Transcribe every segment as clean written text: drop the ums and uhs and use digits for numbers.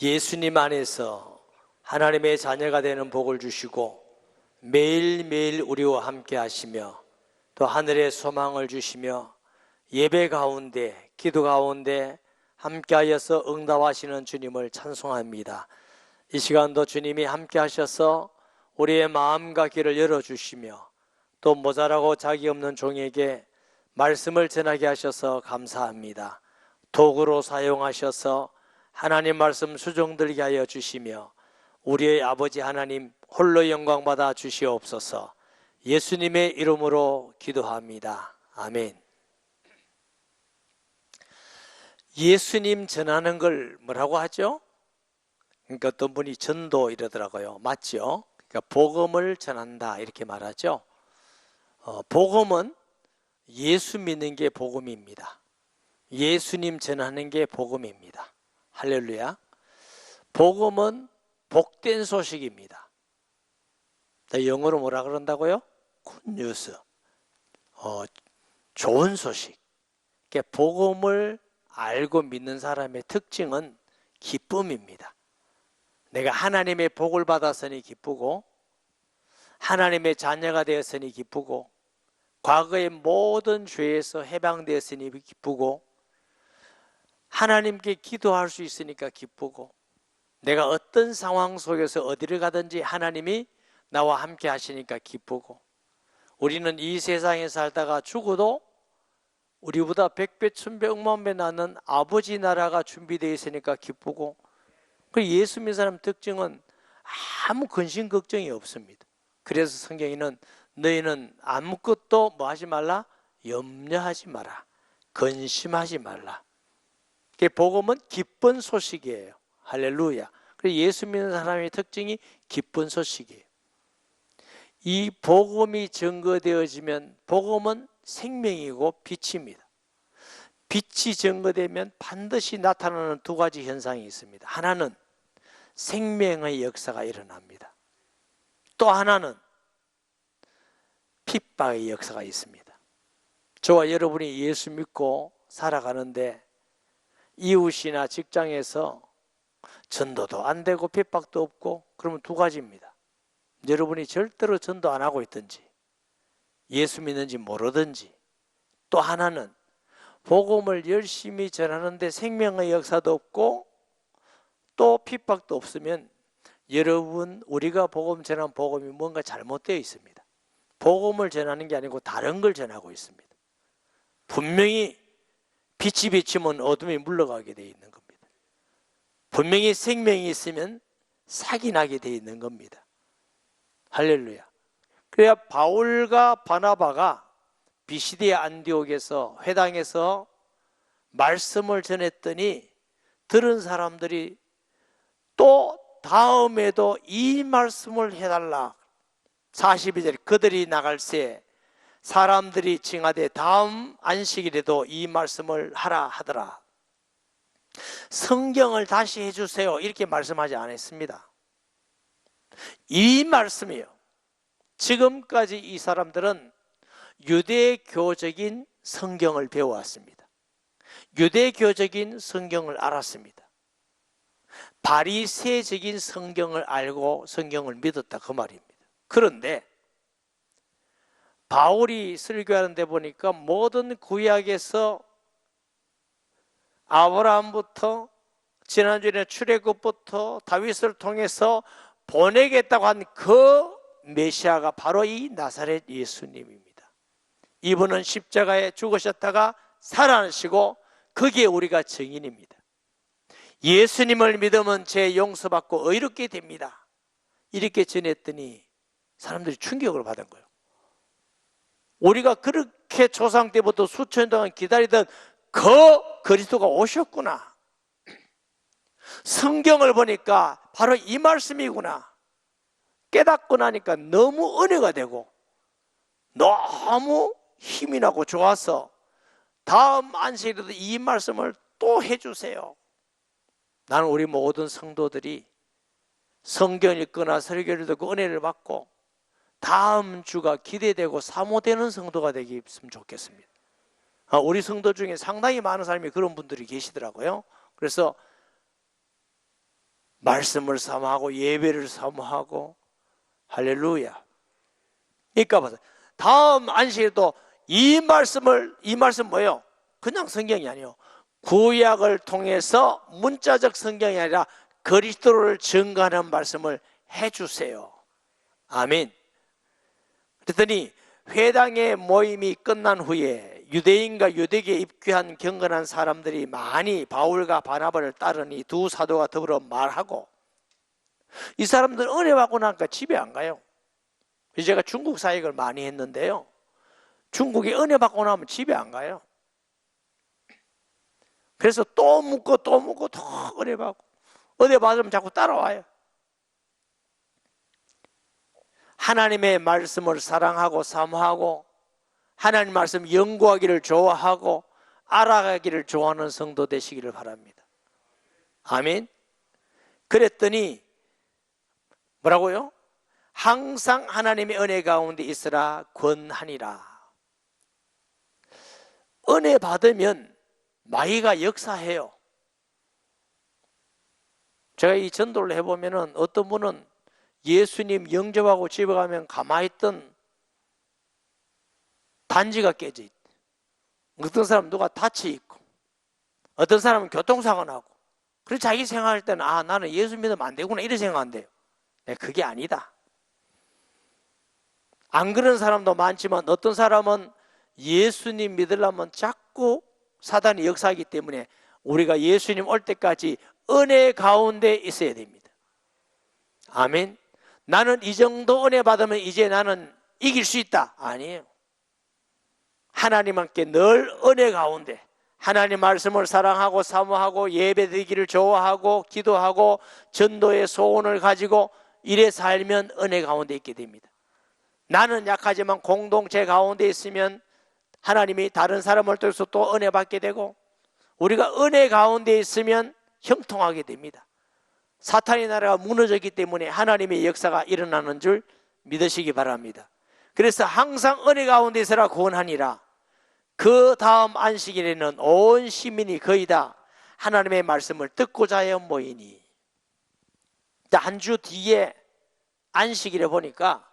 예수님 안에서 하나님의 자녀가 되는 복을 주시고 매일매일 우리와 함께 하시며 또 하늘의 소망을 주시며 예배 가운데 기도 가운데 함께하여서 응답하시는 주님을 찬송합니다. 이 시간도 주님이 함께 하셔서 우리의 마음과 귀를 열어주시며 또 모자라고 자기 없는 종에게 말씀을 전하게 하셔서 감사합니다. 도구로 사용하셔서 하나님 말씀 수종들게 하여 주시며 우리의 아버지 하나님 홀로 영광 받아 주시옵소서. 예수님의 이름으로 기도합니다. 아멘. 예수님 전하는 걸 뭐라고 하죠? 그러니까 어떤 분이 전도 이러더라고요. 맞죠? 그러니까 복음을 전한다 이렇게 말하죠. 복음은 예수 믿는 게 복음입니다. 예수님 전하는 게 복음입니다. 할렐루야. 복음은 복된 소식입니다. 영어로 뭐라 그런다고요? 굿뉴스. 좋은 소식. 그러니까 복음을 알고 믿는 사람의 특징은 기쁨입니다. 내가 하나님의 복을 받았으니 기쁘고 하나님의 자녀가 되었으니 기쁘고 과거의 모든 죄에서 해방되었으니 기쁘고 하나님께 기도할 수 있으니까 기쁘고 내가 어떤 상황 속에서 어디를 가든지 하나님이 나와 함께 하시니까 기쁘고 우리는 이 세상에 살다가 죽어도 우리보다 100배, 1000배, 10,000배 나는 아버지 나라가 준비되어 있으니까 기쁘고 예수 믿는 사람 특징은 아무 근심 걱정이 없습니다. 그래서 성경에는 너희는 아무것도 뭐 하지 말라? 염려하지 마라. 근심하지 말라. 복음은 기쁜 소식이에요. 할렐루야. 그래서 예수 믿는 사람의 특징이 기쁜 소식이에요. 이 복음이 증거되어지면 복음은 생명이고 빛입니다. 빛이 증거되면 반드시 나타나는 두 가지 현상이 있습니다. 하나는 생명의 역사가 일어납니다. 또 하나는 핍박의 역사가 있습니다. 저와 여러분이 예수 믿고 살아가는데 이웃이나 직장에서 전도도 안 되고 핍박도 없고 그러면 두 가지입니다. 여러분이 절대로 전도 안 하고 있든지 예수 믿는지 모르든지 또 하나는 복음을 열심히 전하는데 생명의 역사도 없고 또 핍박도 없으면 여러분 우리가 복음 전한 복음이 뭔가 잘못되어 있습니다. 복음을 전하는 게 아니고 다른 걸 전하고 있습니다. 분명히 빛이 비치면 어둠이 물러가게 되어 있는 겁니다. 분명히 생명이 있으면 사기 나게 되어 있는 겁니다. 할렐루야. 그래야 바울과 바나바가 비시디아 안디옥에서 회당에서 말씀을 전했더니 들은 사람들이 또 다음에도 이 말씀을 해달라. 42절 그들이 나갈새 사람들이 칭하되 다음 안식일에도 이 말씀을 하라 하더라. 성경을 다시 해주세요 이렇게 말씀하지 않았습니다. 이 말씀이요. 지금까지 이 사람들은 유대교적인 성경을 배워왔습니다. 유대교적인 성경을 알았습니다. 바리새적인 성경을 알고 성경을 믿었다 그 말입니다. 그런데 바울이 설교하는 데 보니까 모든 구약에서 아브라함부터 지난주에 출애굽부터 다윗을 통해서 보내겠다고 한 그 메시아가 바로 이 나사렛 예수님입니다. 이분은 십자가에 죽으셨다가 살아나시고 거기에 우리가 증인입니다. 예수님을 믿으면 죄 용서받고 의롭게 됩니다. 이렇게 전했더니 사람들이 충격을 받은 거예요. 우리가 그렇게 조상 때부터 수천 년 동안 기다리던 그 그리스도가 오셨구나. 성경을 보니까 바로 이 말씀이구나. 깨닫고 나니까 너무 은혜가 되고 너무 힘이 나고 좋아서 다음 안식일에도 이 말씀을 또 해주세요. 나는 우리 모든 성도들이 성경을 읽거나 설교를 듣고 은혜를 받고 다음 주가 기대되고 사모되는 성도가 되겠으면 좋겠습니다. 우리 성도 중에 상당히 많은 사람이 그런 분들이 계시더라고요. 그래서 말씀을 사모하고 예배를 사모하고. 할렐루야. 그러니까 봐서 다음 안식일도 이 말씀 뭐예요? 그냥 성경이 아니에요. 구약을 통해서 문자적 성경이 아니라 그리스도를 증거하는 말씀을 해주세요. 아멘. 그랬더니 회당의 모임이 끝난 후에 유대인과 유대교에 입교한 경건한 사람들이 많이 바울과 바나바를 따르니 두 사도가 더불어 말하고, 이 사람들은 은혜 받고 나니까 집에 안 가요. 제가 중국 사역을 많이 했는데요, 중국에 은혜 받고 나면 집에 안 가요. 그래서 또 묻고 또 은혜 받고, 은혜 받으면 자꾸 따라와요. 하나님의 말씀을 사랑하고 사모하고 하나님 말씀 연구하기를 좋아하고 알아가기를 좋아하는 성도 되시기를 바랍니다. 아멘. 그랬더니 뭐라고요? 항상 하나님의 은혜 가운데 있으라 권하니라. 은혜 받으면 마귀가 역사해요. 제가 이 전도를 해보면 어떤 분은 예수님 영접하고 집에 가면 가만히 있던 단지가 깨져 있고, 어떤 사람은 누가 다치 있고, 어떤 사람은 교통사고 나고, 그래서 자기 생각할 때는 나는 예수 믿으면 안 되구나 이렇게 생각한대요. 네, 그게 아니다. 안 그런 사람도 많지만 어떤 사람은 예수님 믿으려면 자꾸 사단이 역사하기 때문에 우리가 예수님 올 때까지 은혜 가운데 있어야 됩니다. 아멘. 나는 이 정도 은혜 받으면 이제 나는 이길 수 있다. 아니에요. 하나님 함께 늘 은혜 가운데 하나님 말씀을 사랑하고 사모하고 예배드리기를 좋아하고 기도하고 전도의 소원을 가지고 이래 살면 은혜 가운데 있게 됩니다. 나는 약하지만 공동체 가운데 있으면 하나님이 다른 사람을 통해서 또 은혜 받게 되고, 우리가 은혜 가운데 있으면 형통하게 됩니다. 사탄의 나라가 무너졌기 때문에 하나님의 역사가 일어나는 줄 믿으시기 바랍니다. 그래서 항상 은혜 가운데 있으라 구원하니라. 그 다음 안식일에는 온 시민이 거의 다 하나님의 말씀을 듣고자 하여 모이니. 한 주 뒤에 안식일에 보니까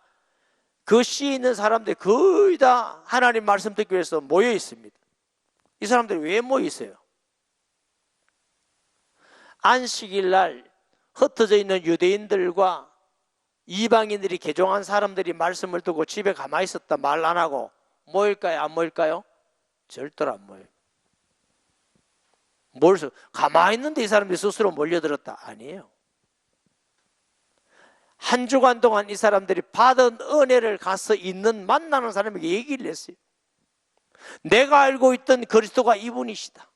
그 시에 있는 사람들이 거의 다 하나님 말씀 듣기 위해서 모여 있습니다. 이 사람들이 왜 모여 있어요? 안식일 날 흩어져 있는 유대인들과 이방인들이 개종한 사람들이 말씀을 듣고 집에 가만히 있었다 말 안 하고 모일까요? 안 모일까요? 절대로 안 모여요. 가만히 있는데 이 사람들이 스스로 몰려들었다? 아니에요. 한 주간 동안 이 사람들이 받은 은혜를 가서 만나는 사람에게 얘기를 했어요. 내가 알고 있던 그리스도가 이분이시다.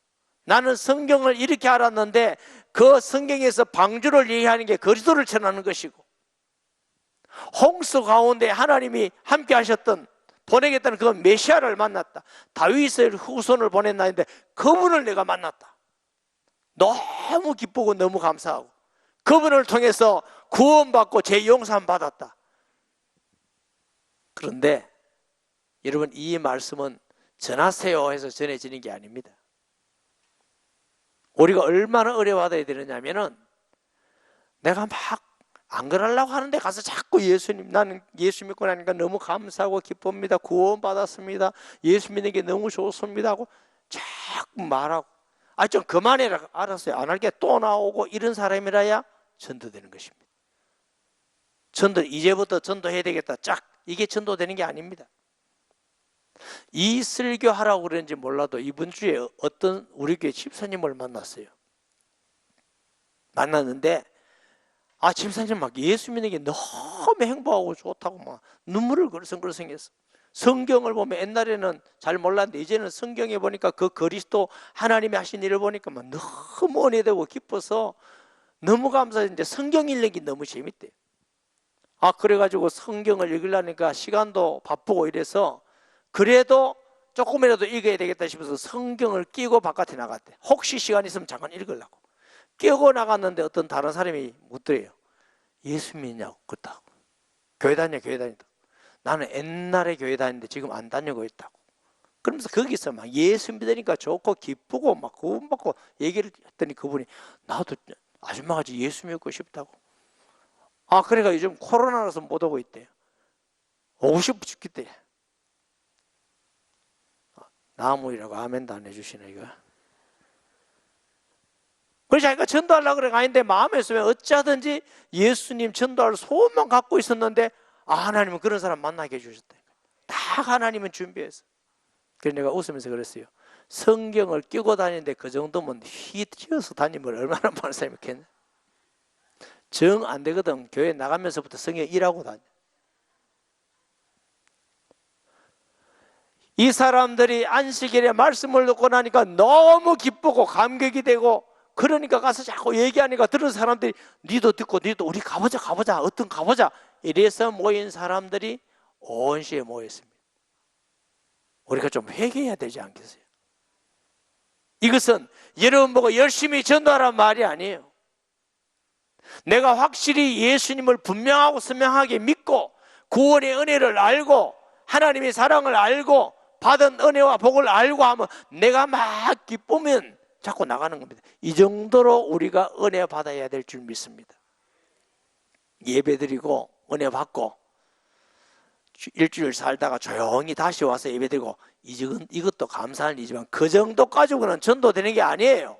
나는 성경을 이렇게 알았는데 그 성경에서 방주를 얘기하는 게 그리스도를 전하는 것이고, 홍수 가운데 하나님이 함께 하셨던 보내겠다는 그 메시아를 만났다. 다윗의 후손을 보냈나 했는데 그분을 내가 만났다. 너무 기쁘고 너무 감사하고 그분을 통해서 구원받고 죄 용서함 받았다. 그런데 여러분, 이 말씀은 전하세요 해서 전해지는 게 아닙니다. 우리가 얼마나 은혜 받아야 되느냐면은, 내가 막 안 그러려고 하는데 가서 자꾸 나는 예수 믿고 나니까 너무 감사하고 기쁩니다. 구원 받았습니다. 예수 믿는 게 너무 좋습니다 하고 자꾸 말하고, 좀 그만해라. 알았어요. 안 할게. 또 나오고 이런 사람이라야 전도되는 것입니다. 이제부터 전도해야 되겠다. 이게 전도되는 게 아닙니다. 이 설교하라고 그랬는지 몰라도 이번 주에 어떤 우리 교회 집사님을 만났어요. 만났는데 집사님 막 예수 믿는 게 너무 행복하고 좋다고 막 눈물을 그르렁그르렁했어. 성경을 보면 옛날에는 잘 몰랐는데 이제는 성경에 보니까 그 그리스도 하나님이 하신 일을 보니까 막 너무 은혜되고 기뻐서 너무 감사했는데 성경 읽기 너무 재밌대요. 그래가지고 성경을 읽으려니까 시간도 바쁘고 이래서 그래도 조금이라도 읽어야 되겠다 싶어서 성경을 끼고 바깥에 나갔대. 혹시 시간 있으면 잠깐 읽으려고 끼고 나갔는데 어떤 다른 사람이 묻더래요. 예수 믿냐고. 그렇다고. 교회 다닌다. 나는 옛날에 교회 다니는데 지금 안 다니고 있다고. 그러면서 거기서 막 예수 믿으니까 좋고 기쁘고 막 구원받고 얘기를 했더니 그분이 나도 아줌마가 예수 믿고 싶다고. 아, 그래가 요즘 코로나라서 못 오고 있대요. 오고 싶어 죽겠대. 나무이라고 아멘도 안 해주시네, 이거. 그래서 자기가 전도하려고 그래 아닌데 마음에서 왜 어찌하든지 예수님 전도할 소원만 갖고 있었는데, 아, 하나님은 그런 사람 만나게 해주셨다. 다 하나님은 준비했어. 그래서 내가 웃으면서 그랬어요. 성경을 끼고 다니는데 그 정도면 휘어서 다니면 얼마나 많은 사람이 있겠네. 정 안 되거든. 교회 나가면서부터 성경 일하고 다녀. 이 사람들이 안식일에 말씀을 듣고 나니까 너무 기쁘고 감격이 되고, 그러니까 가서 자꾸 얘기하니까 들은 사람들이 니도 듣고 니도 우리 가보자 어떤 가보자 이래서 모인 사람들이 온 시에 모였습니다. 우리가 좀 회개해야 되지 않겠어요? 이것은 여러분 보고 열심히 전도하란 말이 아니에요. 내가 확실히 예수님을 분명하고 선명하게 믿고 구원의 은혜를 알고 하나님의 사랑을 알고 받은 은혜와 복을 알고 하면 내가 막 기쁘면 자꾸 나가는 겁니다. 이 정도로 우리가 은혜 받아야 될 줄 믿습니다. 예배드리고 은혜 받고 일주일 살다가 조용히 다시 와서 예배드리고, 이것도 감사한 일이지만 그 정도 가지고는 전도되는 게 아니에요.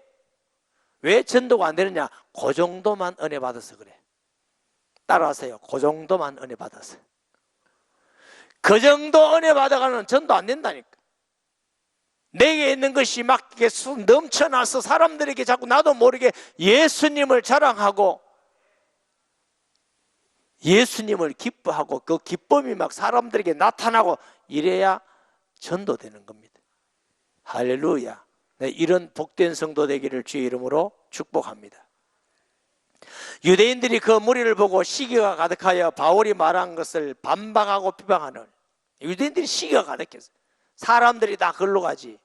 왜 전도가 안 되느냐? 그 정도만 은혜 받아서 그래. 따라하세요. 그 정도만 은혜 받아서. 그 정도 은혜 받아가는 전도 안 된다니까. 내게 있는 것이 막 넘쳐나서 사람들에게 자꾸 나도 모르게 예수님을 자랑하고 예수님을 기뻐하고 그 기쁨이 막 사람들에게 나타나고 이래야 전도되는 겁니다. 할렐루야. 네, 이런 복된 성도 되기를 주의 이름으로 축복합니다. 유대인들이 그 무리를 보고 시기가 가득하여 바울이 말한 것을 반박하고 비방하는, 유대인들이 시기가 가득했어요. 사람들이 다 글로 가지.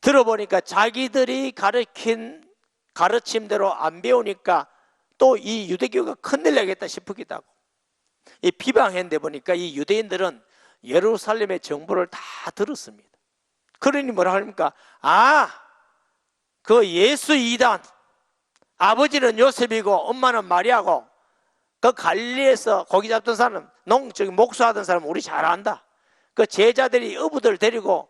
들어보니까 자기들이 가르친 가르침대로 안 배우니까 또 이 유대교가 큰일 나겠다 싶기도 하고, 이 비방했는데 보니까 이 유대인들은 예루살렘의 정보를 다 들었습니다. 그러니 뭐라 합니까? 아, 그 예수 이단, 아버지는 요셉이고 엄마는 마리아고, 그 갈릴리에서 고기 잡던 사람, 목수하던 사람 우리 잘 안다. 그 제자들이 어부들 데리고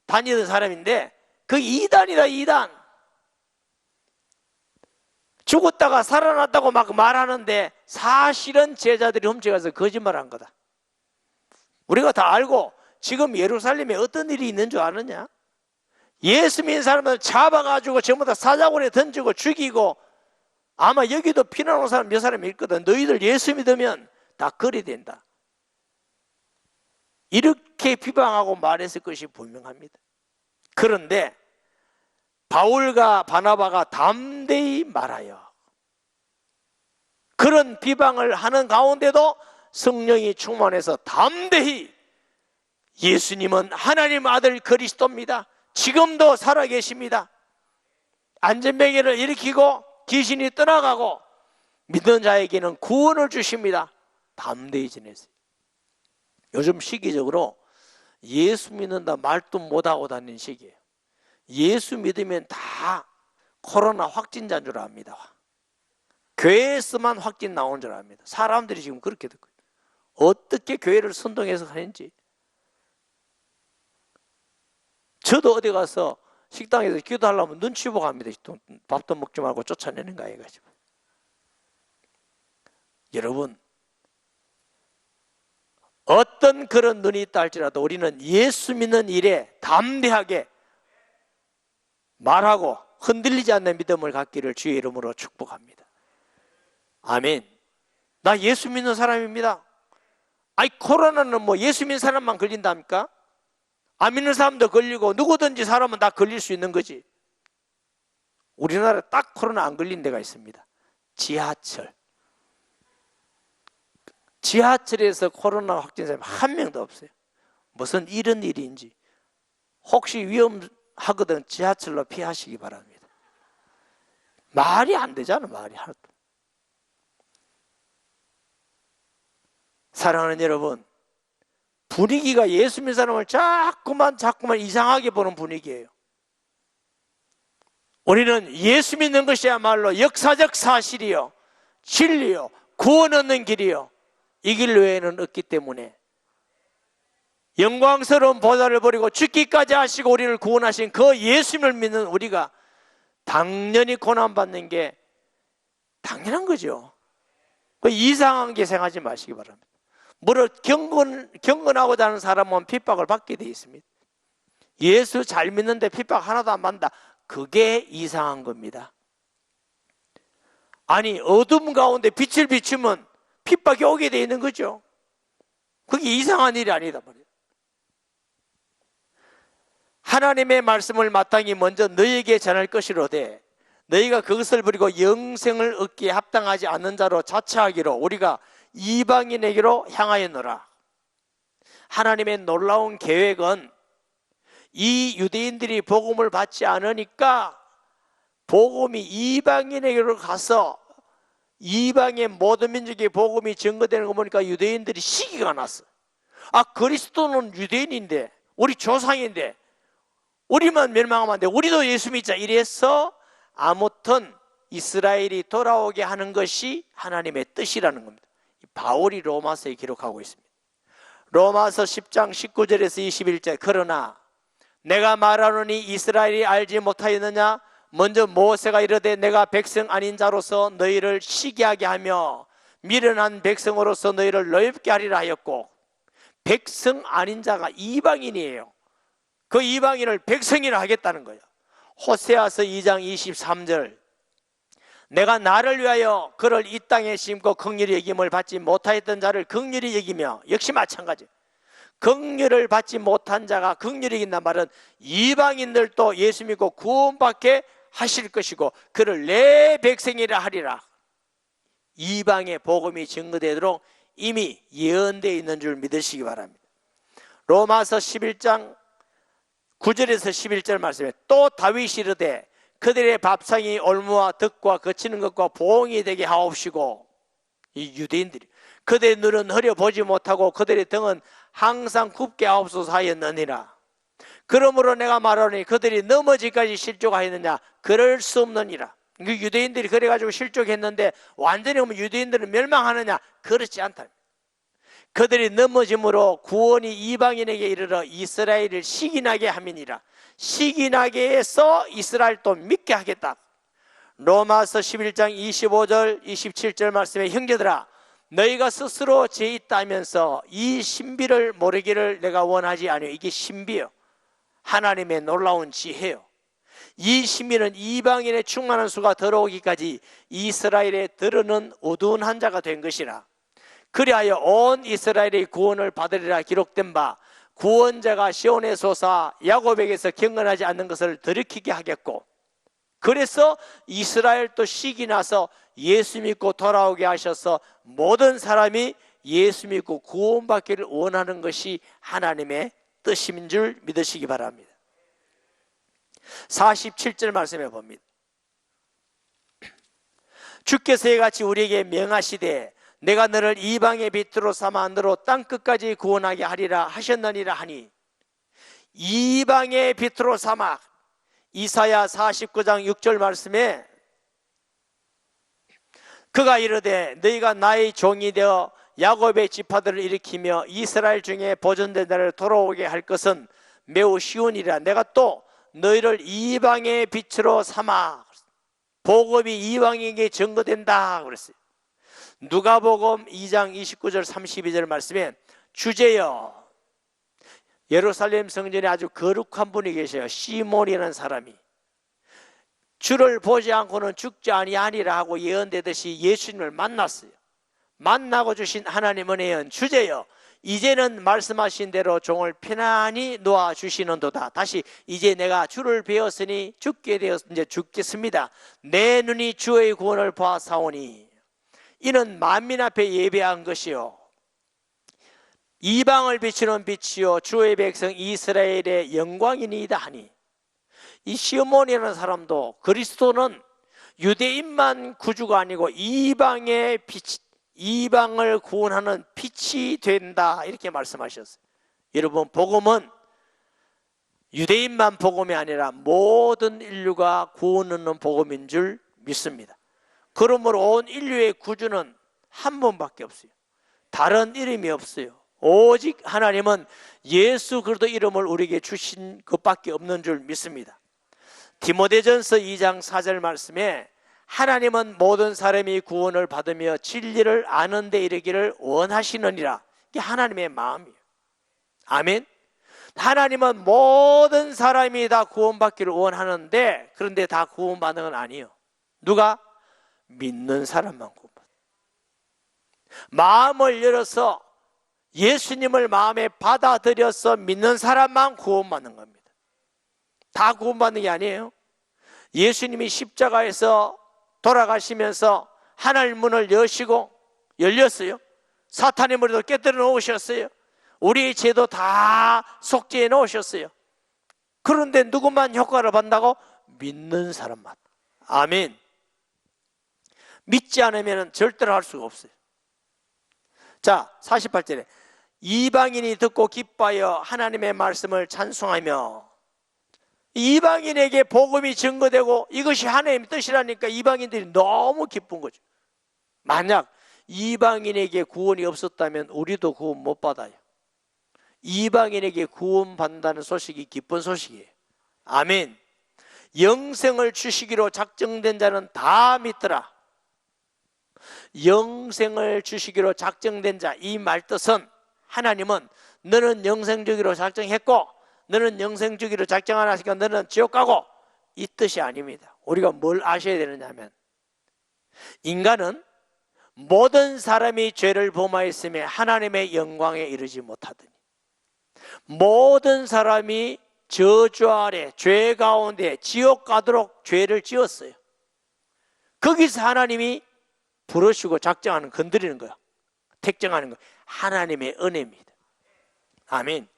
다니던 사람인데 그 이단이다, 이단. 죽었다가 살아났다고 막 말하는데 사실은 제자들이 훔쳐가서 거짓말한 거다. 우리가 다 알고 지금 예루살렘에 어떤 일이 있는 줄 아느냐? 예수 믿는 사람을 잡아가지고 전부 다 사자굴에 던지고 죽이고, 아마 여기도 피난 온 사람 몇 사람이 있거든. 너희들 예수 믿으면 다 거리 된다. 이렇게 비방하고 말했을 것이 분명합니다. 그런데 바울과 바나바가 담대히 말하여 그런 비방을 하는 가운데도 성령이 충만해서 담대히 예수님은 하나님 아들 그리스도입니다. 지금도 살아계십니다. 안전병기를 일으키고 귀신이 떠나가고 믿는 자에게는 구원을 주십니다. 담대히 지냈어요. 요즘 시기적으로 예수 믿는다 말도 못하고 다니는 시기예요. 예수 믿으면 다 코로나 확진자인 줄 압니다. 교회에서만 확진 나온 줄 압니다. 사람들이 지금 그렇게 듣고 어떻게 교회를 선동해서 하는지. 저도 어디 가서 식당에서 기도하려면 눈치 보고 합니다. 밥도 먹지 말고 쫓아내는 거 해가지고. 여러분, 어떤 그런 눈이 있다 할지라도 우리는 예수 믿는 일에 담대하게 말하고 흔들리지 않는 믿음을 갖기를 주의 이름으로 축복합니다. 아멘. 나 예수 믿는 사람입니다. 아니, 코로나는 뭐 예수 믿는 사람만 걸린답니까? 안 믿는 사람도 걸리고 누구든지 사람은 다 걸릴 수 있는 거지. 우리나라에 딱 코로나 안 걸린 데가 있습니다. 지하철. 지하철에서 코로나 확진 사람이 한 명도 없어요. 무슨 이런 일인지. 혹시 위험하거든 지하철로 피하시기 바랍니다. 말이 안 되잖아, 말이 하나도. 사랑하는 여러분, 분위기가 예수 믿는 사람을 자꾸만 이상하게 보는 분위기예요. 우리는 예수 믿는 것이야말로 역사적 사실이요, 진리요, 구원 얻는 길이요, 이 길 외에는 없기 때문에 영광스러운 보좌를 버리고 죽기까지 하시고 우리를 구원하신 그 예수님을 믿는 우리가 당연히 고난받는 게 당연한 거죠. 이상한 게 생각하지 마시기 바랍니다. 무릇 경건하고자 하는 사람은 핍박을 받게 되어 있습니다. 예수 잘 믿는데 핍박 하나도 안 받는다, 그게 이상한 겁니다. 아니, 어둠 가운데 빛을 비추면 핍박이 오게 되어 있는 거죠. 그게 이상한 일이 아니다 말이에요. 하나님의 말씀을 마땅히 먼저 너희에게 전할 것이로되 너희가 그것을 버리고 영생을 얻기에 합당하지 않는 자로 자처하기로 우리가 이방인에게로 향하였노라. 하나님의 놀라운 계획은 이 유대인들이 복음을 받지 않으니까 복음이 이방인에게로 가서 이방의 모든 민족의 복음이 증거되는 거 보니까 유대인들이 시기가 났어. 아, 그리스도는 유대인인데, 우리 조상인데, 우리만 멸망하면 안 돼, 우리도 예수 믿자, 이래서 아무튼 이스라엘이 돌아오게 하는 것이 하나님의 뜻이라는 겁니다. 바울이 로마서에 기록하고 있습니다. 로마서 10장 19절에서 21절. 그러나 내가 말하노니 이스라엘이 알지 못하였느냐? 먼저 모세가 이르되 내가 백성 아닌 자로서 너희를 시기하게 하며 미련한 백성으로서 너희를 넓게 하리라 하였고, 백성 아닌 자가 이방인이에요. 그 이방인을 백성이라 하겠다는 거예요. 호세아서 2장 23절. 내가 나를 위하여 그를 이 땅에 심고 긍휼히 여김을 받지 못하였던 자를 긍휼히 여기며, 역시 마찬가지, 긍휼을 받지 못한 자가 긍휼히 여긴단 말은 이방인들도 예수 믿고 구원받게 하실 것이고 그를 내 백성이라 하리라. 이방의 복음이 증거되도록 이미 예언되어 있는 줄 믿으시기 바랍니다. 로마서 11장 9절에서 11절 말씀에 또 다윗이 이르되 그들의 밥상이 올무와 덕과 거치는 것과 보응이 되게 하옵시고, 이 유대인들이 그들의 눈은 흐려 보지 못하고 그들의 등은 항상 굽게 하옵소서 하였느니라. 그러므로 내가 말하노니 그들이 넘어지기까지 실족하였느냐? 그럴 수 없느니라. 그 유대인들이 그래가지고 실족했는데 완전히 보면 유대인들은 멸망하느냐? 그렇지 않다. 그들이 넘어짐으로 구원이 이방인에게 이르러 이스라엘을 시기나게 함이니라. 시기나게 해서 이스라엘도 믿게 하겠다. 로마서 11장 25절 27절 말씀에 형제들아, 너희가 스스로 죄 있다면서 이 신비를 모르기를 내가 원하지 아니요. 이게 신비요, 하나님의 놀라운 지혜요. 이 신비는 이방인의 충만한 수가 들어오기까지 이스라엘에 들어는 어두운 한 자가 된 것이라. 그리하여 온 이스라엘의 구원을 받으리라 기록된 바 구원자가 시온에 솟아 야곱에게서 경건하지 않는 것을 들이키게 하겠고, 그래서 이스라엘도 시기 나서 예수 믿고 돌아오게 하셔서 모든 사람이 예수 믿고 구원받기를 원하는 것이 하나님의 뜻인 줄 믿으시기 바랍니다. 47절 말씀해 봅니다. 주께서 이같이 우리에게 명하시되 내가 너를 이방의 빛으로 삼아 너로 땅끝까지 구원하게 하리라 하셨느니라 하니, 이방의 빛으로 삼아, 이사야 49장 6절 말씀에 그가 이르되 너희가 나의 종이 되어 야곱의 지파들을 일으키며 이스라엘 중에 보존된 자를 돌아오게 할 것은 매우 쉬우니라. 내가 또 너희를 이방의 빛으로 삼아, 복음이 이방에게 증거된다 그랬어요. 누가복음 2장 29절 32절 말씀에 주제여, 예루살렘 성전에 아주 거룩한 분이 계셔요. 시몬이라는 사람이 주를 보지 않고는 죽지 아니하리라 하고 예언되듯이 예수님을 만났어요. 만나고 주신 하나님 은혜는 주제여, 이제는 말씀하신 대로 종을 편안히 놓아 주시는도다. 다시, 이제 내가 주를 배웠으니 죽게 되었 이제 죽겠습니다. 내 눈이 주의 구원을 보아사오니 이는 만민 앞에 예배한 것이요 이방을 비추는 빛이요 주의 백성 이스라엘의 영광이니이다 하니, 이 시몬이라는 사람도 그리스도는 유대인만 구주가 아니고 이방의 빛, 이방을 구원하는 빛이 된다 이렇게 말씀하셨어요. 여러분, 복음은 유대인만 복음이 아니라 모든 인류가 구원 얻는 복음인 줄 믿습니다. 그러므로 온 인류의 구주는 한 분밖에 없어요. 다른 이름이 없어요. 오직 하나님은 예수 그리스도 이름을 우리에게 주신 것밖에 없는 줄 믿습니다. 디모데전서 2장 4절 말씀에 하나님은 모든 사람이 구원을 받으며 진리를 아는 데 이르기를 원하시느니라. 이게 하나님의 마음이에요. 아멘. 하나님은 모든 사람이 다 구원받기를 원하는데, 그런데 다 구원받는 건 아니에요. 누가? 믿는 사람만 구원받아요. 마음을 열어서 예수님을 마음에 받아들여서 믿는 사람만 구원받는 겁니다. 다 구원받는 게 아니에요. 예수님이 십자가에서 돌아가시면서 하늘 문을 여시고 열렸어요. 사탄의 머리도 깨뜨려 놓으셨어요. 우리의 죄도 다 속죄해 놓으셨어요. 그런데 누구만 효과를 받는다고? 믿는 사람만. 아멘. 믿지 않으면 절대로 할 수가 없어요. 자, 48절에 이방인이 듣고 기뻐하여 하나님의 말씀을 찬송하며, 이방인에게 복음이 증거되고 이것이 하나님의 뜻이라니까 이방인들이 너무 기쁜 거죠. 만약 이방인에게 구원이 없었다면 우리도 구원 못 받아요. 이방인에게 구원 받는다는 소식이 기쁜 소식이에요. 아멘. 영생을 주시기로 작정된 자는 다 믿더라. 영생을 주시기로 작정된 자, 이 말 뜻은 하나님은 너는 영생 주기로 작정했고 너는 영생 주기로 작정 안 하시니까 너는 지옥 가고, 이 뜻이 아닙니다. 우리가 뭘 아셔야 되느냐면, 인간은 모든 사람이 죄를 범하였으며 하나님의 영광에 이르지 못하더니, 모든 사람이 저주 아래 죄 가운데 지옥 가도록 죄를 지었어요. 거기서 하나님이 부르시고 작정하는, 건드리는 거야. 택정하는 거, 하나님의 은혜입니다. 아멘.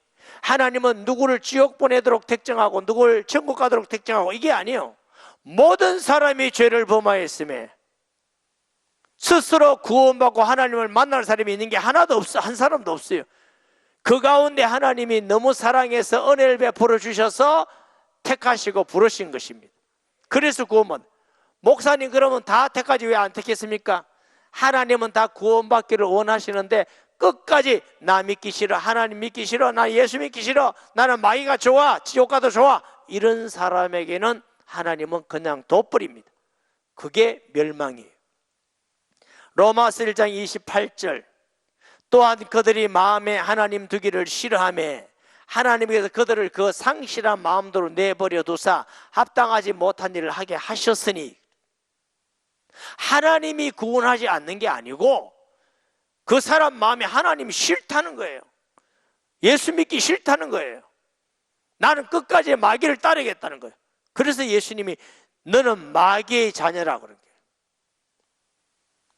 하나님은 누구를 지옥 보내도록 택정하고 누구를 천국 가도록 택정하고 이게 아니에요. 모든 사람이 죄를 범하였으며 스스로 구원받고 하나님을 만날 사람이 있는 게 하나도 없어. 한 사람도 없어요. 그 가운데 하나님이 너무 사랑해서 은혜를 베풀어 주셔서 택하시고 부르신 것입니다. 그래서 구원받. 목사님 그러면 다 택하지 왜 안 택했습니까? 하나님은 다 구원받기를 원하시는데 끝까지 나 믿기 싫어, 하나님 믿기 싫어, 나 예수 믿기 싫어, 나는 마귀가 좋아, 지옥 가도 좋아, 이런 사람에게는 하나님은 그냥 둬버립니다. 그게 멸망이에요. 로마서 1장 28절 또한 그들이 마음에 하나님 두기를 싫어하며 하나님께서 그들을 그 상실한 마음대로 내버려 두사 합당하지 못한 일을 하게 하셨으니, 하나님이 구원하지 않는 게 아니고 그 사람 마음에 하나님이 싫다는 거예요. 예수 믿기 싫다는 거예요. 나는 끝까지 마귀를 따르겠다는 거예요. 그래서 예수님이 너는 마귀의 자녀라고 그런 거예요.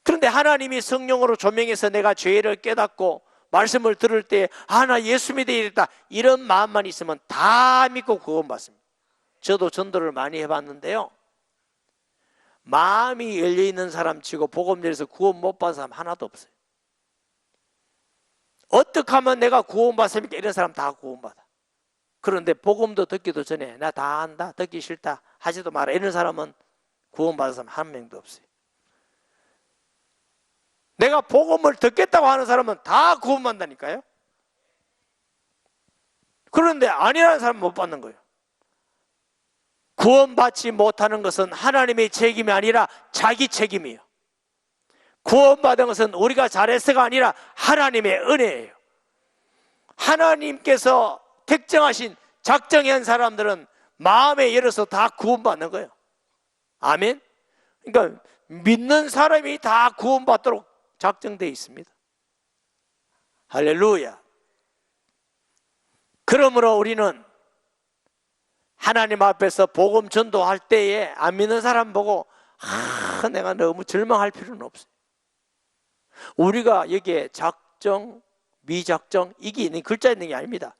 그런데 하나님이 성령으로 조명해서 내가 죄를 깨닫고 말씀을 들을 때 나 예수 믿어야겠다, 이런 마음만 있으면 다 믿고 구원받습니다. 저도 전도를 많이 해봤는데요, 마음이 열려있는 사람 치고 복음 전해서 구원 못 받은 사람 하나도 없어요. 어떻게 하면 내가 구원받습니까? 이런 사람 다 구원받아. 그런데 복음도 듣기도 전에 나 다 안다, 듣기 싫다, 하지도 마라, 이런 사람은 구원받은 사람 한 명도 없어요. 내가 복음을 듣겠다고 하는 사람은 다 구원받는다니까요. 그런데 아니라는 사람은 못 받는 거예요. 구원받지 못하는 것은 하나님의 책임이 아니라 자기 책임이에요. 구원받은 것은 우리가 잘해서가 아니라 하나님의 은혜예요. 하나님께서 택정하신, 작정한 사람들은 마음에 열어서 다 구원받는 거예요. 아멘. 그러니까 믿는 사람이 다 구원받도록 작정되어 있습니다. 할렐루야. 그러므로 우리는 하나님 앞에서 복음 전도할 때에 안 믿는 사람 보고 내가 너무 절망할 필요는 없어요. 우리가 여기에 작정, 미작정 이게 있는, 글자 있는 게 아닙니다.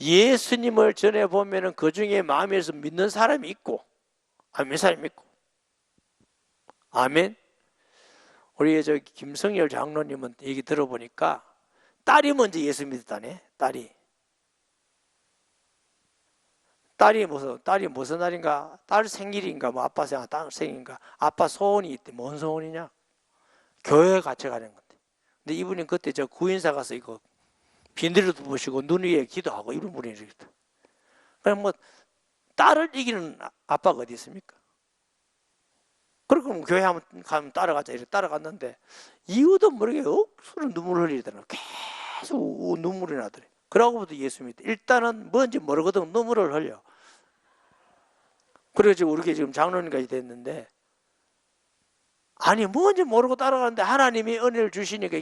예수님을 전해보면 그 중에 마음에서 믿는 사람이 있고 안 믿는 사람이 있고. 아멘. 우리 저기 김성열 장로님은 얘기 들어보니까 딸이 먼저 예수 믿었다네. 딸이 딸이 무슨 날인가? 딸 생일인가? 뭐 아빠 딸 생일인가? 아빠 소원이 있대. 뭔 소원이냐? 교회 같이 가는 건데. 근데 이분이 그때 저 구인사 가서 이거 비닐도 보시고 눈 위에 기도하고 이런 분이 이렇게. 그럼 뭐 딸을 이기는 아빠가 어디 있습니까? 그러고 교회 한번 가면 따라가자 이렇게 따라갔는데 이유도 모르게 억수로 눈물을 흘리더라고요. 계속 눈물이 나더래. 그러고부터 예수 믿대. 일단은 뭔지 모르거든 눈물을 흘려. 그래서 우리 지금 장로님까지 됐는데 아니 뭔지 모르고 따라가는데 하나님이 은혜를 주시니까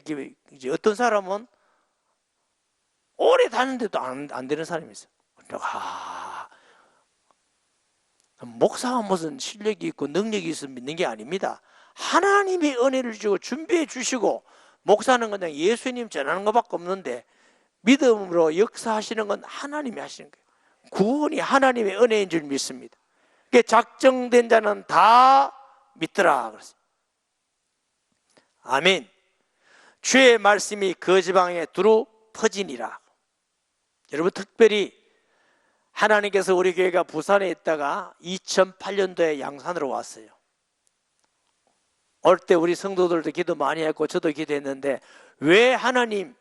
이제 어떤 사람은 오래 다녔는데도 안 되는 사람이 있어. 목사가 무슨 실력이 있고 능력이 있으면 믿는 게 아닙니다. 하나님이 은혜를 주고 준비해 주시고 목사는 그냥 예수님 전하는 것밖에 없는데 믿음으로 역사하시는 건 하나님이 하시는 거예요. 구원이 하나님의 은혜인 줄 믿습니다. 작정된 자는 다 믿더라 그랬어요. 아멘. 주의 말씀이 그 지방에 두루 퍼지니라. 여러분 특별히 하나님께서 우리 교회가 부산에 있다가 2008년도에 양산으로 왔어요. 올 때 우리 성도들도 기도 많이 했고 저도 기도했는데 왜 하나님,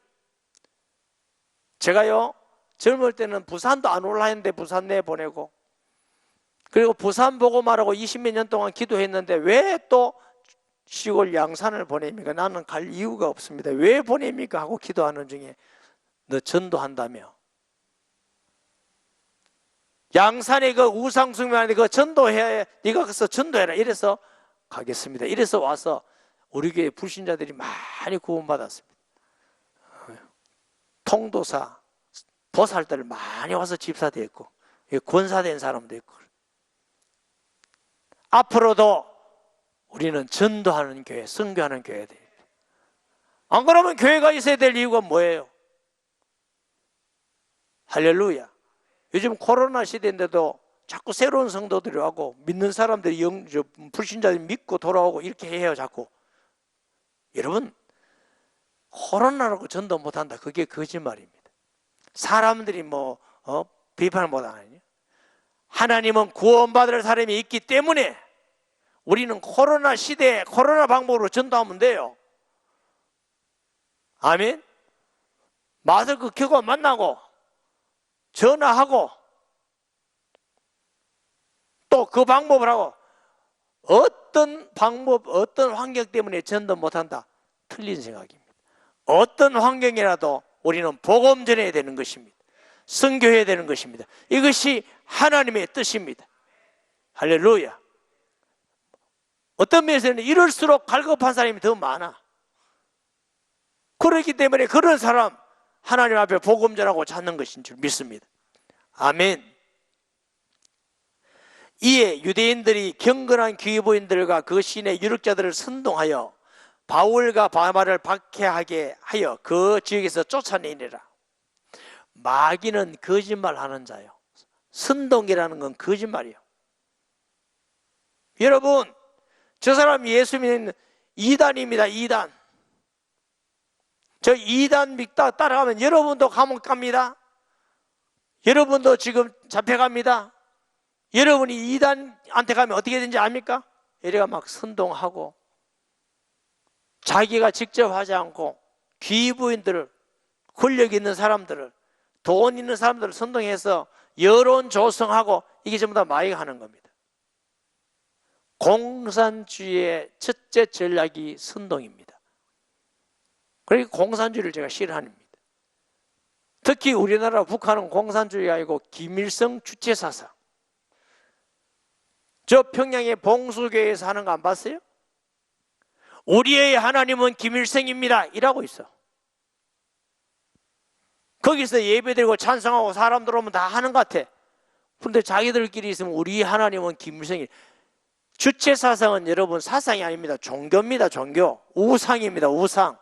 제가요 젊을 때는 부산도 안 올라 했는데 부산 내 보내고 그리고 부산 보고 말하고 20몇 년 동안 기도했는데 왜 또 시골 양산을 보냅니까? 나는 갈 이유가 없습니다. 왜 보냅니까? 하고 기도하는 중에 너 전도한다며. 양산에 그 우상숭배하는데 그 전도해야 네가 가서 전도해라. 이래서 가겠습니다. 이래서 와서 우리 교회 불신자들이 많이 구원받았습니다. 통도사, 보살들 많이 와서 집사도 있고 권사된 사람도 있고. 앞으로도 우리는 전도하는 교회, 선교하는 교회가 돼요. 안 그러면 교회가 있어야 될 이유가 뭐예요? 할렐루야. 요즘 코로나 시대인데도 자꾸 새로운 성도들이 하고 믿는 사람들이 불신자들이 믿고 돌아오고 이렇게 해요 자꾸. 여러분 코로나라고 전도 못한다 그게 거짓말입니다. 사람들이 비판을 못하느냐. 하나님은 구원받을 사람이 있기 때문에 우리는 코로나 시대에 코로나 방법으로 전도하면 돼요. 아멘. 마스크 켜고 만나고 전화하고 또 그 방법을 하고 어떤 방법, 어떤 환경 때문에 전도 못한다? 틀린 생각입니다. 어떤 환경이라도 우리는 복음 전해야 되는 것입니다. 선교해야 되는 것입니다. 이것이 하나님의 뜻입니다. 할렐루야. 어떤 면에서는 이럴수록 갈급한 사람이 더 많아. 그렇기 때문에 그런 사람 하나님 앞에 복음 전하고 찾는 것인 줄 믿습니다. 아멘. 이에 유대인들이 경건한 귀부인들과 그 시내 유력자들을 선동하여 바울과 바나바를 박해하게 하여 그 지역에서 쫓아내니라. 마귀는 거짓말하는 자요. 선동이라는 건 거짓말이에요. 여러분 저 사람 예수 믿는 이단입니다. 이단. 저 이단 믿다 따라가면 여러분도 감옥 갑니다. 여러분도 지금 잡혀갑니다. 여러분이 이단한테 가면 어떻게 되는지 압니까? 이래가 막 선동하고 자기가 직접 하지 않고 귀부인들을, 권력 있는 사람들을, 돈 있는 사람들을 선동해서 여론 조성하고 이게 전부 다 마귀가 하는 겁니다. 공산주의의 첫째 전략이 선동입니다. 그러니까 공산주의를 제가 싫어합니다. 특히 우리나라 북한은 공산주의가 아니고 김일성 주체사상. 저 평양의 봉수교회에서 하는 거 안 봤어요? 우리의 하나님은 김일성입니다 이라고 있어. 거기서 예배드리고 찬송하고 사람 들어오면 다 하는 것 같아. 그런데 자기들끼리 있으면 우리 하나님은 김일성이. 주체사상은 여러분 사상이 아닙니다. 종교입니다. 종교. 우상입니다. 우상.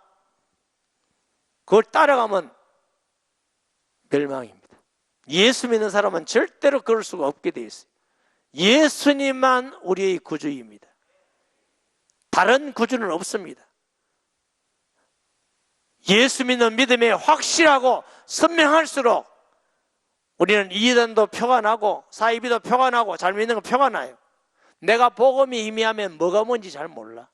그걸 따라가면 멸망입니다. 예수 믿는 사람은 절대로 그럴 수가 없게 되어 있어요. 예수님만 우리의 구주입니다. 다른 구주는 없습니다. 예수 믿는 믿음이 확실하고 선명할수록 우리는 이단도 표가 나고 사이비도 표가 나고 잘 믿는 거 표가 나요. 내가 복음이 희미하면 뭐가 뭔지 잘 몰라.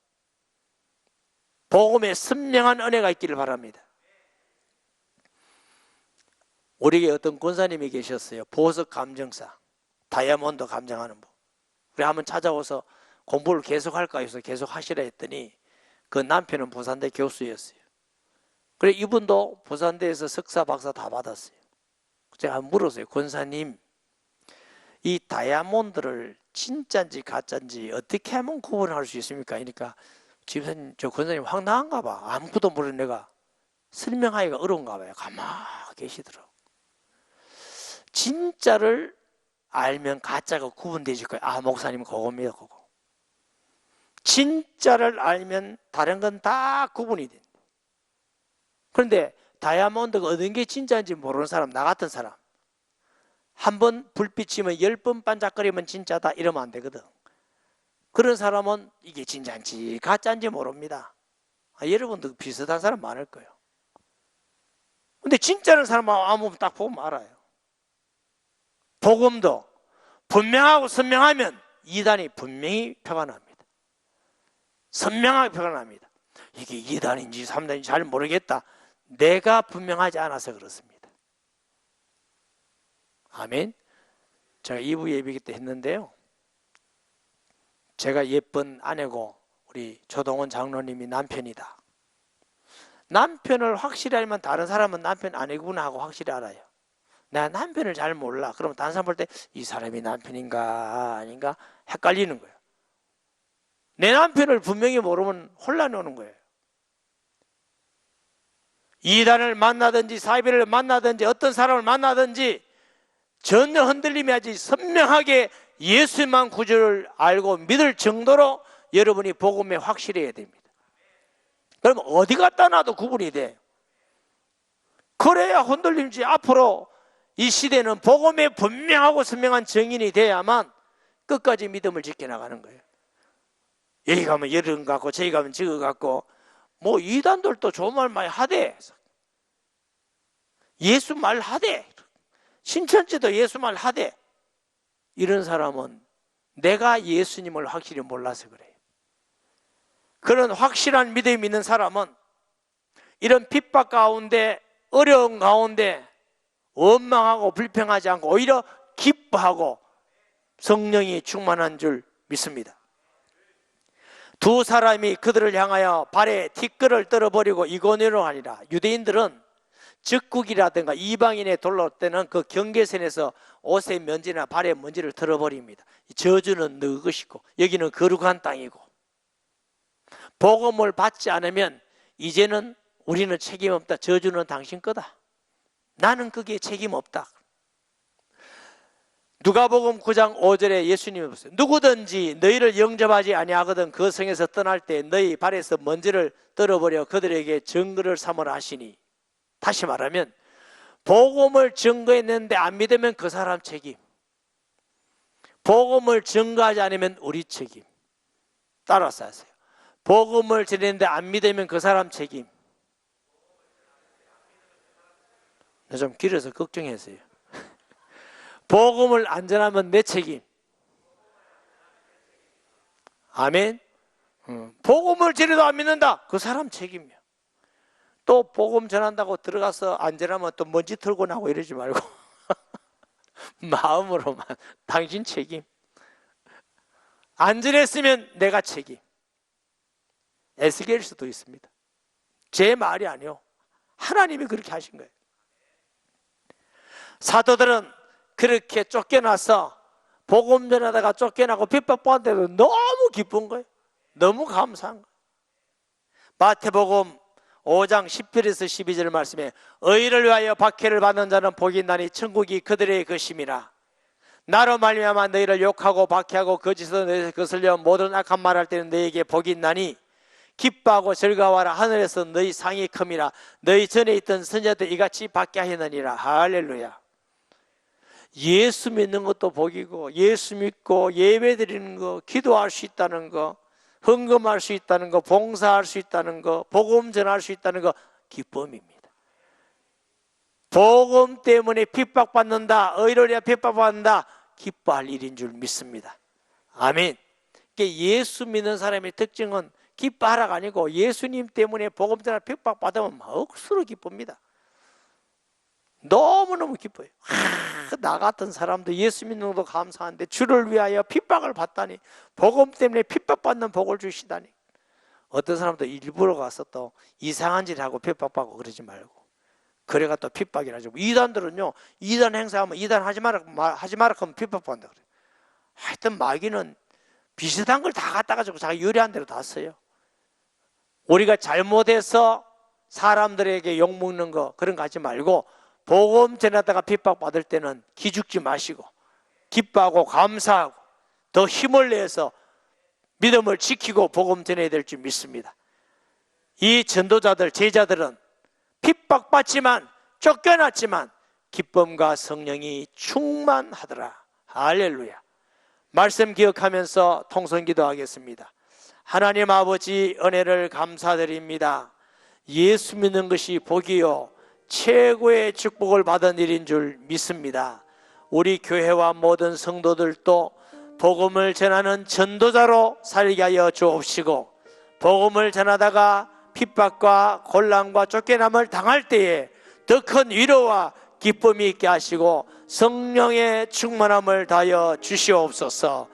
복음에 선명한 은혜가 있기를 바랍니다. 우리에게 어떤 권사님이 계셨어요. 보석 감정사, 다이아몬드 감정하는 분. 우리 한번 찾아와서 공부를 계속 할까 해서 계속 하시라 했더니 그 남편은 부산대 교수였어요. 그래 이분도 부산대에서 석사 박사 다 받았어요. 제가 물었어요. 권사님, 이 다이아몬드를 진짜인지 가짜인지 어떻게 하면 구분할 수 있습니까? 그러니까 집사님, 저 권사님 황당한가 봐. 아무것도 모르는 내가 설명하기가 어려운가 봐요. 가만히 계시더라고. 진짜를 알면 가짜가 구분되실 거예요. 아, 목사님 그겁니다. 그거. 진짜를 알면 다른 건 다 구분이 된다. 그런데 다이아몬드가 어떤 게 진짜인지 모르는 사람, 나 같은 사람, 한 번 불빛이면 10번 반짝거리면 진짜다 이러면 안 되거든. 그런 사람은 이게 진짜인지 가짜인지 모릅니다. 여러분도 비슷한 사람 많을 거예요. 근데 진짜는 사람은 아무 딱 보면 알아요. 복음도 분명하고 선명하면 이단이 분명히 표가 납니다. 선명하게 표가 납니다. 이게 2단인지 3단인지 잘 모르겠다. 내가 분명하지 않아서 그렇습니다. 아멘. 제가 2부 예배 때 했는데요, 제가 예쁜 아내고 우리 조동원 장로님이 남편이다. 남편을 확실히 알면 다른 사람은 남편 아니구나 하고 확실히 알아요. 내가 남편을 잘 몰라. 그러면 다른 사람 볼 때 이 사람이 남편인가 아닌가 헷갈리는 거예요. 내 남편을 분명히 모르면 혼란이 오는 거예요. 이단을 만나든지 사이비를 만나든지 어떤 사람을 만나든지 전혀 흔들림이 하지 선명하게 예수만 구주를 알고 믿을 정도로 여러분이 복음에 확실해야 됩니다. 그러면 어디 갖다 놔도 구분이 돼. 그래야 흔들림지. 앞으로 이 시대는 복음에 분명하고 선명한 증인이 돼야만 끝까지 믿음을 지켜나가는 거예요. 여기 가면 이런 것 같고 저기 가면 저거 같고 뭐 이단들도 좋은 말 많이 하대. 예수 말 하대. 신천지도 예수 말 하대. 이런 사람은 내가 예수님을 확실히 몰라서 그래요. 그런 확실한 믿음이 있는 사람은 이런 핍박 가운데 어려운 가운데 원망하고 불평하지 않고 오히려 기뻐하고 성령이 충만한 줄 믿습니다. 두 사람이 그들을 향하여 발에 티끌을 떨어버리고 이고니로 하니라. 유대인들은 적국이라든가 이방인의 돌아올 때는 그 경계선에서 옷의 먼지나 발의 먼지를 털어버립니다. 저주는 너 것이고 여기는 거룩한 땅이고, 복음을 받지 않으면 이제는 우리는 책임 없다. 저주는 당신 거다. 나는 거기에 책임 없다. 누가복음 9장 5절에 예수님이 보세요. 누구든지 너희를 영접하지 아니하거든 그 성에서 떠날 때 너희 발에서 먼지를 떨어버려 그들에게 증거를 삼으라 하시니. 다시 말하면 복음을 증거했는데 안 믿으면 그 사람 책임, 복음을 증거하지 않으면 우리 책임. 따라서 하세요. 복음을 전했는데 안 믿으면 그 사람 책임. 나 좀 길어서 걱정했어요. 복음을 안 전하면 내 책임. 아멘. 복음을 전해도 안 믿는다, 그 사람 책임이야. 또 복음 전한다고 들어가서 안 전하면 또 먼지 털고 나고 이러지 말고 마음으로만 당신 책임. 안 전했으면 내가 책임. 에스겔 수도 있습니다. 제 말이 아니요, 하나님이 그렇게 하신 거예요. 사도들은 그렇게 쫓겨나서 복음 전하다가 쫓겨나고 핍박받는데도 너무 기쁜 거예요. 너무 감사한 거예요. 마태복음 5장 10절에서 12절 말씀에 의를 위하여 박해를 받는 자는 복이 있나니 천국이 그들의 것임이라. 나로 말미암아 너희를 욕하고 박해하고 거짓으로 너희를 거슬려 모든 악한 말할 때는 너희에게 복이 있나니 기뻐하고 즐거워하라. 하늘에서 너희 상이 큼이라. 너희 전에 있던 선자들 이같이 받게 하였느니라. 할렐루야. 예수 믿는 것도 복이고, 예수 믿고 예배 드리는 거, 기도할 수 있다는 거, 헌금할 수 있다는 거, 봉사할 수 있다는 거, 복음 전할 수 있다는 거 기쁨입니다. 복음 때문에 핍박받는다, 의로리야 핍박받는다, 기뻐할 일인 줄 믿습니다. 아멘. 예수 믿는 사람의 특징은 기뻐하라가 아니고 예수님 때문에 복음 전하 핍박받으면 억수로 기쁩니다. 너무너무 기뻐요. 나 같은 사람도 예수 믿는 것도 감사한데 주를 위하여 핍박을 받다니, 복음 때문에 핍박받는 복을 주시다니. 어떤 사람도 일부러 가서 또 이상한 짓 하고 핍박받고 그러지 말고, 그래가 또 핍박이라 하죠. 이단들은요, 이단 행사하면 이단 하지 마라 하면 핍박받는다 그래요. 하여튼 마귀는 비슷한 걸 다 갖다 가지고 자기 유리한 대로 다 써요. 우리가 잘못해서 사람들에게 욕먹는 거 그런 거 하지 말고, 복음 전하다가 핍박받을 때는 기죽지 마시고 기뻐하고 감사하고 더 힘을 내서 믿음을 지키고 복음 전해야 될 줄 믿습니다. 이 전도자들, 제자들은 핍박받지만, 쫓겨났지만 기쁨과 성령이 충만하더라. 할렐루야. 말씀 기억하면서 통성기도 하겠습니다. 하나님 아버지, 은혜를 감사드립니다. 예수 믿는 것이 복이요 최고의 축복을 받은 일인 줄 믿습니다. 우리 교회와 모든 성도들도 복음을 전하는 전도자로 살게 하여 주옵시고, 복음을 전하다가 핍박과 곤란과 쫓겨남을 당할 때에 더 큰 위로와 기쁨이 있게 하시고 성령의 충만함을 다하여 주시옵소서.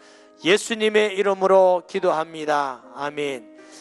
예수님의 이름으로 기도합니다. 아멘.